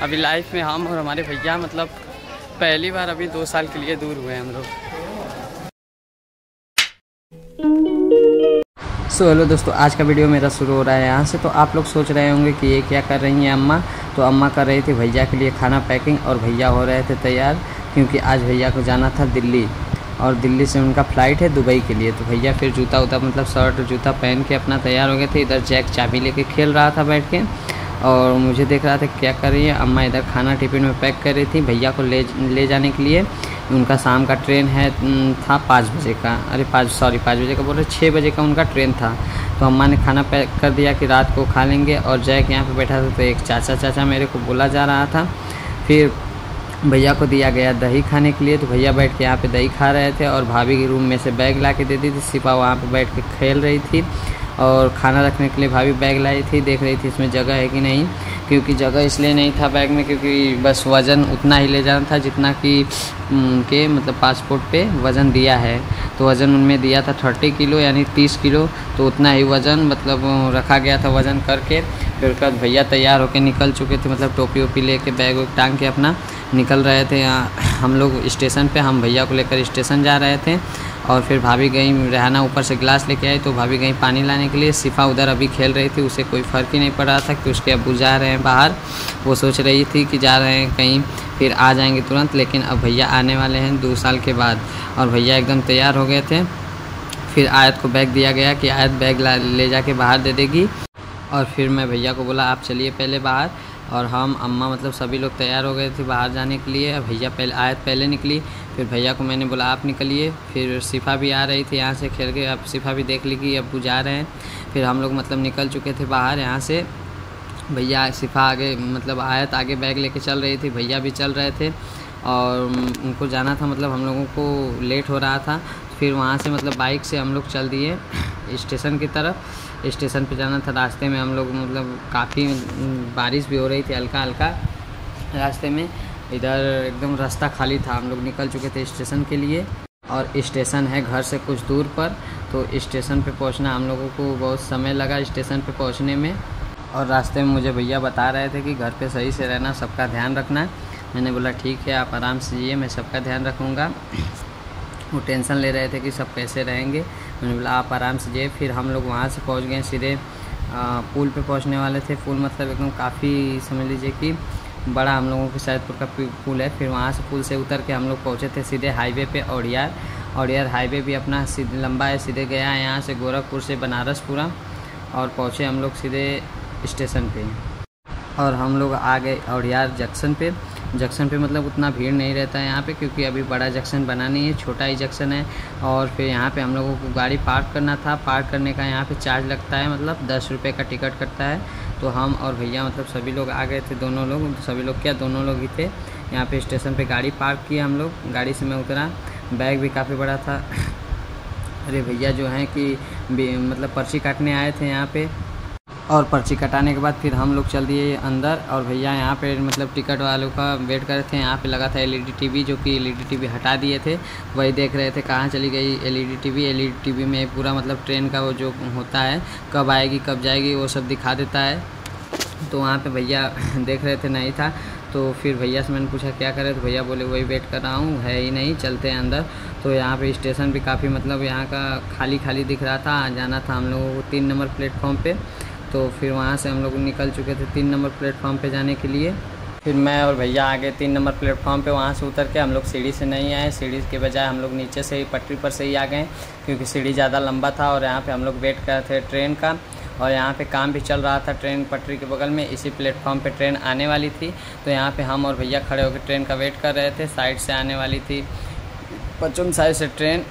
अभी लाइफ में हम और हमारे भैया मतलब पहली बार अभी 2 साल के लिए दूर हुए हम लोग। हेलो दोस्तों, आज का वीडियो मेरा शुरू हो रहा है यहाँ से। तो आप लोग सोच रहे होंगे कि ये क्या कर रही हैं अम्मा। तो अम्मा कर रही थी भैया के लिए खाना पैकिंग और भैया हो रहे थे तैयार, क्योंकि आज भैया को जाना था दिल्ली और दिल्ली से उनका फ़्लाइट है दुबई के लिए। तो भैया फिर जूता उता मतलब शर्ट जूता पहन के अपना तैयार हो गए थे। इधर जैक चाबी लेके खेल रहा था बैठ के और मुझे देख रहा था क्या कर रही है अम्मा। इधर खाना टिफ़िन में पैक कर रही थी भैया को ले जाने के लिए। उनका शाम का ट्रेन था 5 बजे का, 5 बजे का बोल रहे 6 बजे का उनका ट्रेन था। तो अम्मा ने खाना पैक कर दिया कि रात को खा लेंगे। और जैक यहाँ पे बैठा था तो एक चाचा मेरे को बोला जा रहा था। फिर भैया को दिया गया दही खाने के लिए। तो भैया बैठ के यहाँ पे दही खा रहे थे और भाभी के रूम में से बैग ला के दे दी थी। सिपा वहाँ पे बैठ के खेल रही थी और खाना रखने के लिए भाभी बैग लाई थी, देख रही थी इसमें जगह है कि नहीं, क्योंकि जगह इसलिए नहीं था बैग में क्योंकि बस वज़न उतना ही ले जाना था जितना कि के मतलब पासपोर्ट पे वज़न दिया है। तो वज़न उनमें दिया था 30 किलो यानी 30 किलो। तो उतना ही वज़न मतलब रखा गया था वज़न करके। फिर उसके बाद भैया तैयार होकर निकल चुके थे, मतलब टोपी वोपी लेके बैग वैग टांग के अपना निकल रहे थे। हम लोग स्टेशन पे, हम भैया को लेकर स्टेशन जा रहे थे। और फिर भाभी गई, रेहाना ऊपर से गिलास लेके आई तो भाभी गई पानी लाने के लिए। सिफा उधर अभी खेल रही थी, उसे कोई फ़र्क ही नहीं पड़ रहा था कि उसके अब्बू जा रहे हैं बाहर। वो सोच रही थी कि जा रहे हैं कहीं, फिर आ जाएंगे तुरंत। लेकिन अब भैया आने वाले हैं 2 साल के बाद और भैया एकदम तैयार हो गए थे। फिर आयत को बैग दिया गया कि आयत बैग ले जाके बाहर दे देगी। और फिर मैं भैया को बोला आप चलिए पहले बाहर। और हम अम्मा मतलब सभी लोग तैयार हो गए थे बाहर जाने के लिए। भैया आयत पहले निकली, फिर भैया को मैंने बोला आप निकलिए। फिर सिफा भी आ रही थी यहाँ से खेल के, अब सिफा भी देख ली कि अब्बू जा रहे हैं। फिर हम लोग मतलब निकल चुके थे बाहर यहाँ से। भैया सिफा आगे मतलब आयत आगे बैग लेके चल रही थी, भैया भी चल रहे थे और उनको जाना था, मतलब हम लोगों को लेट हो रहा था। फिर वहाँ से मतलब बाइक से हम लोग चल दिए स्टेशन की तरफ। स्टेशन पे जाना था। रास्ते में हम लोग मतलब काफ़ी बारिश भी हो रही थी हल्का हल्का रास्ते में। इधर एकदम रास्ता खाली था, हम लोग निकल चुके थे स्टेशन के लिए। और स्टेशन है घर से कुछ दूर पर, तो स्टेशन पे पहुंचना हम लोगों को बहुत समय लगा स्टेशन पे पहुंचने में। और रास्ते में मुझे भैया बता रहे थे कि घर पे सही से रहना, सबका ध्यान रखना। मैंने बोला ठीक है आप आराम से जाइए, मैं सबका ध्यान रखूँगा। वो टेंशन ले रहे थे कि सब कैसे रहेंगे। मैंने बोला आप आराम से जाइए। फिर हम लोग वहाँ से पहुँच गए सीधे पुल पे पहुँचने वाले थे। पुल मतलब एकदम काफ़ी समझ लीजिए कि बड़ा हम लोगों के सैदपुर का पुल है। फिर वहाँ से पुल से उतर के हम लोग पहुँचे थे सीधे हाईवे पे औड़ियार हाईवे भी अपना सीधे लंबा है, सीधे गया है यहाँ से गोरखपुर से बनारस पूरा। और पहुँचे हम लोग सीधे स्टेशन पे और हम लोग आ गए औड़ियार जंक्शन पे मतलब उतना भीड़ नहीं रहता है यहाँ पे, क्योंकि अभी बड़ा जंक्शन बना नहीं है, छोटा ही जंक्शन है। और फिर यहाँ पे हम लोगों को गाड़ी पार्क करना था। पार्क करने का यहाँ पे चार्ज लगता है, मतलब 10 रुपये का टिकट कटता है। तो हम और भैया मतलब सभी लोग आ गए थे, दोनों लोग ही थे। यहाँ पे स्टेशन पे गाड़ी पार्क किया हम लोग। गाड़ी से मैं उतरा, बैग भी काफ़ी बड़ा था। अरे भैया जो हैं कि मतलब पर्ची काटने आए थे यहाँ पे। और पर्ची कटाने के बाद फिर हम लोग चल दिए अंदर। और भैया यहाँ पे मतलब टिकट वालों का वेट कर रहे थे। यहाँ पे लगा था एलईडी टीवी, जो कि एलईडी टीवी हटा दिए थे, वही देख रहे थे कहाँ चली गई एलईडी टीवी में पूरा मतलब ट्रेन का वो जो होता है कब आएगी कब जाएगी वो सब दिखा देता है। तो वहाँ पे भैया देख रहे थे, नहीं था। तो फिर भैया से मैंने पूछा क्या करे, तो भैया बोले वही वेट कर रहा हूँ, है ही नहीं, चलते हैं अंदर। तो यहाँ पे स्टेशन भी काफ़ी मतलब यहाँ का खाली दिख रहा था। जाना था हम लोगों को 3 नंबर प्लेटफॉर्म पे। तो फिर वहाँ से हम लोग निकल चुके थे 3 नंबर प्लेटफॉर्म पे जाने के लिए। फिर मैं और भैया आगे 3 नंबर प्लेटफॉर्म पे। वहाँ से उतर के हम लोग सीढ़ी से नहीं आए, सीढ़ी के बजाय हम लोग नीचे से ही पटरी पर से ही आ गए, क्योंकि सीढ़ी ज़्यादा लंबा था। और यहाँ पे हम लोग वेट कर रहे थे ट्रेन का, और यहाँ पे काम भी चल रहा था ट्रेन पटरी के बगल में। इसी प्लेटफॉर्म पे ट्रेन आने वाली थी। तो यहाँ पे हम और भैया खड़े होकर ट्रेन का वेट कर रहे थे। साइड से आने वाली थी, पश्चिम साइड से ट्रेन।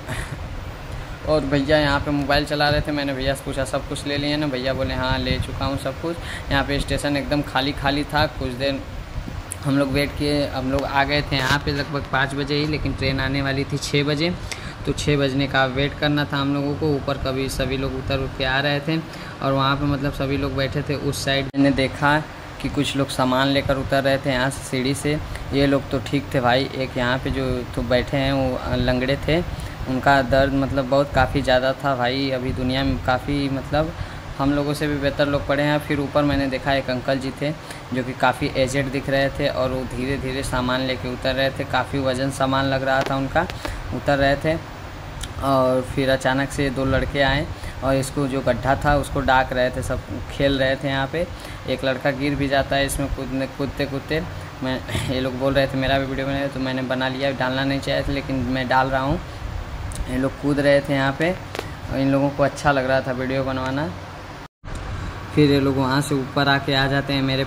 और भैया यहाँ पे मोबाइल चला रहे थे। मैंने भैया से पूछा सब कुछ ले लिए ना, भैया बोले हाँ ले चुका हूँ सब कुछ। यहाँ पे स्टेशन एकदम खाली था। कुछ देर हम लोग वेट किए, हम लोग आ गए थे यहाँ पे लगभग 5 बजे ही, लेकिन ट्रेन आने वाली थी 6 बजे। तो 6 बजने का वेट करना था हम लोगों को। ऊपर कभी सभी लोग उतर के आ रहे थे और वहाँ पे मतलब सभी लोग बैठे थे उस साइड। मैंने देखा कि कुछ लोग सामान लेकर उतर रहे थे यहाँ से सीढ़ी से। ये लोग तो ठीक थे भाई। एक यहाँ पे जो तो बैठे हैं वो लंगड़े थे, उनका दर्द मतलब बहुत काफ़ी ज़्यादा था भाई। अभी दुनिया में काफ़ी मतलब हम लोगों से भी बेहतर लोग पड़े हैं। फिर ऊपर मैंने देखा एक अंकल जी थे जो कि काफ़ी एजेड दिख रहे थे और वो धीरे धीरे सामान लेके उतर रहे थे। काफ़ी वज़न सामान लग रहा था उनका, उतर रहे थे। और फिर अचानक से 2 लड़के आए और इसको जो गड्ढा था उसको डाक रहे थे, सब खेल रहे थे यहाँ पे। एक लड़का गिर भी जाता है इसमें कूदते कूदते। मैं ये लोग बोल रहे थे मेरा भी वीडियो बनाए, तो मैंने बना लिया। डालना नहीं चाहिए था लेकिन मैं डाल रहा हूँ। ये लोग कूद रहे थे यहाँ पे और इन लोगों को अच्छा लग रहा था वीडियो बनवाना। फिर ये लोग वहाँ से ऊपर आके आ जाते हैं मेरे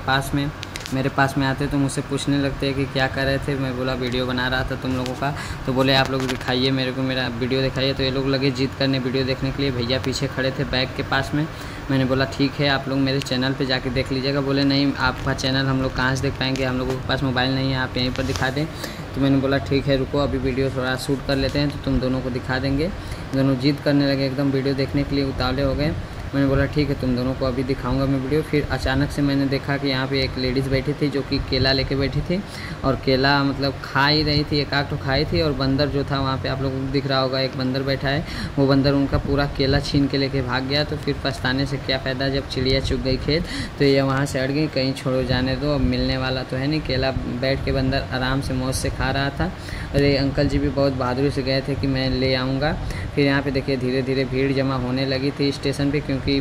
पास में आते तो मुझसे पूछने लगते हैं कि क्या कर रहे थे। मैं बोला वीडियो बना रहा था तुम लोगों का। तो बोले आप लोग दिखाइए मेरे को, मेरा वीडियो दिखाइए। तो ये लोग लगे जिद करने वीडियो देखने के लिए। भैया पीछे खड़े थे बैग के पास में। मैंने बोला ठीक है आप लोग मेरे चैनल पे जाके देख लीजिएगा। बोले नहीं आपका चैनल हम लोग कहाँ से देख पाएंगे, हम लोगों के पास मोबाइल नहीं है, आप यहीं पर दिखा दें। तो मैंने बोला ठीक है रुको अभी वीडियो थोड़ा शूट कर लेते हैं तो तुम दोनों को दिखा देंगे। दोनों जिद करने लगे, एकदम वीडियो देखने के लिए उतावले हो गए। मैंने बोला ठीक है तुम दोनों को अभी दिखाऊंगा मैं वीडियो। फिर अचानक से मैंने देखा कि यहाँ पे एक लेडीज़ बैठी थी जो कि केला लेके बैठी थी और केला मतलब खा ही रही थी, एक आध तो खाई थी। और बंदर जो था वहाँ पे आप लोगों को दिख रहा होगा, एक बंदर बैठा है, वो बंदर उनका पूरा केला छीन के लेके भाग गया। तो फिर पछताने से क्या फ़ायदा, जब चिड़िया चुग गई खेत तो ये वहाँ से अड़ गई। कहीं छोड़ो जाने दो, अब मिलने वाला तो है नहीं। केला बैठ के बंदर आराम से मौज से खा रहा था। अरे अंकल जी भी बहुत बहादुरी से गए थे कि मैं ले आऊँगा। फिर यहाँ पे देखिए धीरे धीरे भीड़ जमा होने लगी थी स्टेशन पे, क्योंकि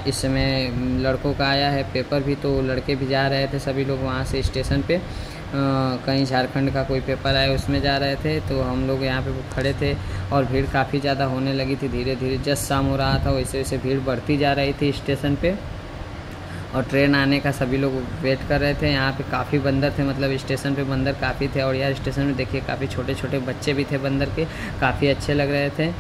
इस समय लड़कों का आया है पेपर भी, तो लड़के भी जा रहे थे सभी लोग वहाँ से स्टेशन पे। कहीं झारखंड का कोई पेपर आया उसमें जा रहे थे, तो हम लोग यहाँ पे खड़े थे और भीड़ काफ़ी ज़्यादा होने लगी थी। धीरे धीरे जस्ट शाम हो रहा था वैसे वैसे भीड़ बढ़ती जा रही थी स्टेशन पे और ट्रेन आने का सभी लोग वेट कर रहे थे। यहाँ पे काफ़ी बंदर थे, मतलब स्टेशन पे बंदर काफ़ी थे। और यार स्टेशन में देखिए काफ़ी छोटे छोटे बच्चे भी थे बंदर के, काफ़ी अच्छे लग रहे थे।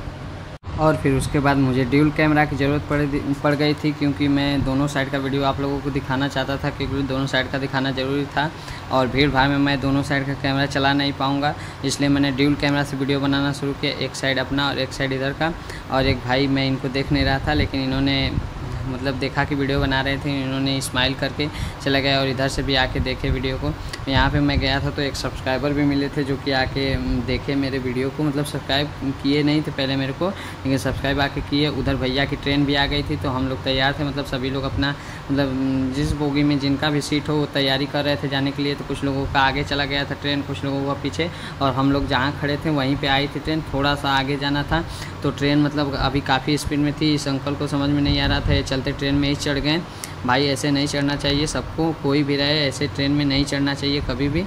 और फिर उसके बाद मुझे ड्यूल कैमरा की ज़रूरत पड़ गई थी, क्योंकि मैं दोनों साइड का वीडियो आप लोगों को दिखाना चाहता था, क्योंकि दोनों साइड का दिखाना ज़रूरी था। और भीड़ भाड़ में मैं दोनों साइड का कैमरा चला नहीं पाऊँगा, इसलिए मैंने ड्यूल कैमरा से वीडियो बनाना शुरू किया। एक साइड अपना और एक साइड इधर का। और एक भाई, मैं इनको देख नहीं रहा था लेकिन इन्होंने मतलब देखा कि वीडियो बना रहे थे, इन्होंने स्माइल करके चला गया और इधर से भी आके देखे वीडियो को। यहाँ पे मैं गया था तो एक सब्सक्राइबर भी मिले थे जो कि आके देखे मेरे वीडियो को, मतलब सब्सक्राइब किए नहीं थे पहले मेरे को, लेकिन सब्सक्राइब आके किए। उधर भैया की ट्रेन भी आ गई थी तो हम लोग तैयार थे, मतलब सभी लोग अपना मतलब जिस बोगी में जिनका भी सीट हो वो तैयारी कर रहे थे जाने के लिए। तो कुछ लोगों का आगे चला गया था ट्रेन, कुछ लोगों का पीछे, और हम लोग जहाँ खड़े थे वहीं पर आई थी ट्रेन। थोड़ा सा आगे जाना था तो ट्रेन मतलब अभी काफ़ी स्पीड में थी। इस अंकल को समझ में नहीं आ रहा था, ये चलते ट्रेन में ही चढ़ गए। भाई ऐसे नहीं चढ़ना चाहिए सबको, कोई भी रहे ऐसे ट्रेन में नहीं चढ़ना चाहिए कभी भी।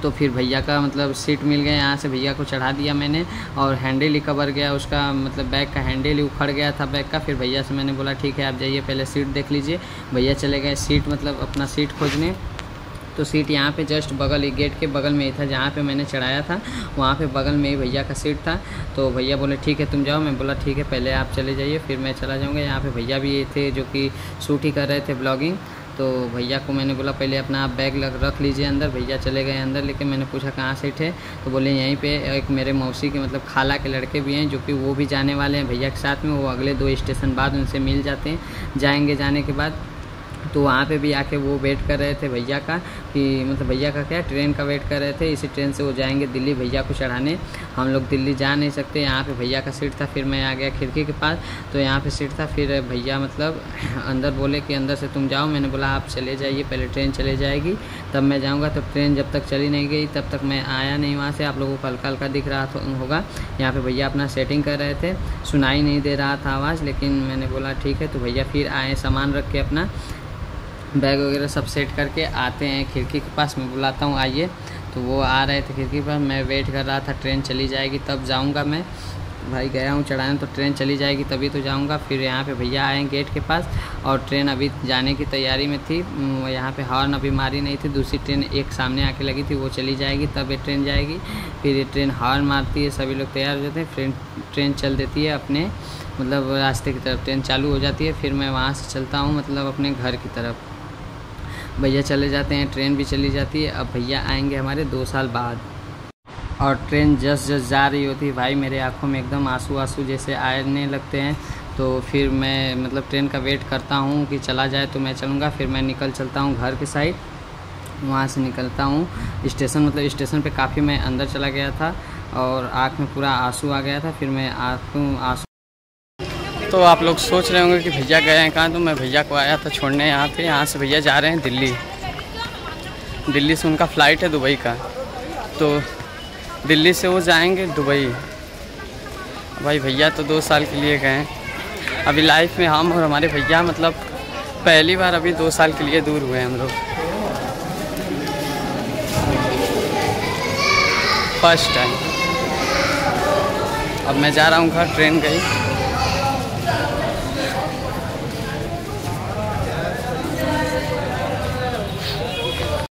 तो फिर भैया का मतलब सीट मिल गया, यहाँ से भैया को चढ़ा दिया मैंने और हैंडल ही कवर गया उसका, मतलब बैग का हैंडल ही उखड़ गया था बैग का। फिर भैया से मैंने बोला ठीक है आप जाइए पहले सीट देख लीजिए। भैया चले गए सीट मतलब अपना सीट खोजने। तो सीट यहाँ पे जस्ट बगल, गेट के बगल में ही था जहाँ पे मैंने चढ़ाया था, वहाँ पे बगल में ही भैया का सीट था। तो भैया बोले ठीक है तुम जाओ। मैं बोला ठीक है पहले आप चले जाइए फिर मैं चला जाऊँगा। यहाँ पे भैया भी ये थे जो कि शूट ही कर रहे थे ब्लॉगिंग। तो भैया को मैंने बोला पहले अपना आप बैग रख लीजिए अंदर। भैया चले गए अंदर, लेकिन मैंने पूछा कहाँ सीट है, तो बोले यहीं पे। एक मेरे मौसी के मतलब खाला के लड़के भी हैं जो कि वो भी जाने वाले हैं भैया के साथ में, वो अगले 2 स्टेशन बाद उनसे मिल जाते हैं जाएंगे जाने के बाद। तो वहाँ पे भी आके वो वेट कर रहे थे भैया का, कि मतलब भैया का क्या ट्रेन का वेट कर रहे थे। इसी ट्रेन से वो जाएंगे दिल्ली भैया को चढ़ाने। हम लोग दिल्ली जा नहीं सकते। यहाँ पे भैया का सीट था, फिर मैं आ गया खिड़की के पास, तो यहाँ पे सीट था। फिर भैया मतलब अंदर बोले कि अंदर से तुम जाओ। मैंने बोला आप चले जाइए पहले, ट्रेन चले जाएगी तब मैं जाऊँगा। तब ट्रेन जब तक चली नहीं गई तब तक मैं आया नहीं वहाँ से। आप लोगों को हल्का हल्का दिख रहा होगा, यहाँ पर भैया अपना सेटिंग कर रहे थे, सुनाई नहीं दे रहा था आवाज़, लेकिन मैंने बोला ठीक है। तो भैया फिर आए सामान रख के अपना बैग वगैरह सब सेट करके आते हैं खिड़की के पास। मैं बुलाता हूँ आइए, तो वो आ रहे थे खिड़की पर। मैं वेट कर रहा था ट्रेन चली जाएगी तब जाऊँगा मैं। भाई गया हूँ चढ़ाने, तो ट्रेन चली जाएगी तभी तो जाऊँगा। फिर यहाँ पे भैया आए गेट के पास और ट्रेन अभी जाने की तैयारी में थी। यहाँ पे हॉर्न अभी मारी नहीं थी, दूसरी ट्रेन एक सामने आके लगी थी, वो चली जाएगी तब ये ट्रेन जाएगी। फिर ये ट्रेन हॉर्न मारती है, सभी लोग तैयार हो जाते हैं, फिर ट्रेन चल देती है अपने मतलब रास्ते की तरफ, ट्रेन चालू हो जाती है। फिर मैं वहाँ से चलता हूँ मतलब अपने घर की तरफ। भैया चले जाते हैं, ट्रेन भी चली जाती है। अब भैया आएंगे हमारे 2 साल बाद, और ट्रेन जस्ट जा रही होती है। भाई मेरे आंखों में एकदम आंसू जैसे आने लगते हैं। तो फिर मैं मतलब ट्रेन का वेट करता हूँ कि चला जाए तो मैं चलूँगा। फिर मैं चलता हूँ घर के साइड, वहाँ से निकलता हूँ स्टेशन, मतलब स्टेशन पे काफ़ी मैं अंदर चला गया था और आँख में पूरा आंसू आ गया था। फिर मैं आंसू तो आप लोग सोच रहे होंगे कि भैया गए हैं कहाँ, तो मैं भैया को आया था छोड़ने यहाँ पे। यहाँ से भैया जा रहे हैं दिल्ली। दिल्ली से उनका फ़्लाइट है दुबई का, तो दिल्ली से वो जाएंगे दुबई। भाई भैया तो 2 साल के लिए गए हैं। अभी लाइफ में हम और हमारे भैया मतलब पहली बार अभी 2 साल के लिए दूर हुए हैं हम लोग, फर्स्ट टाइम। अब मैं जा रहा हूँ घर, ट्रेन गई।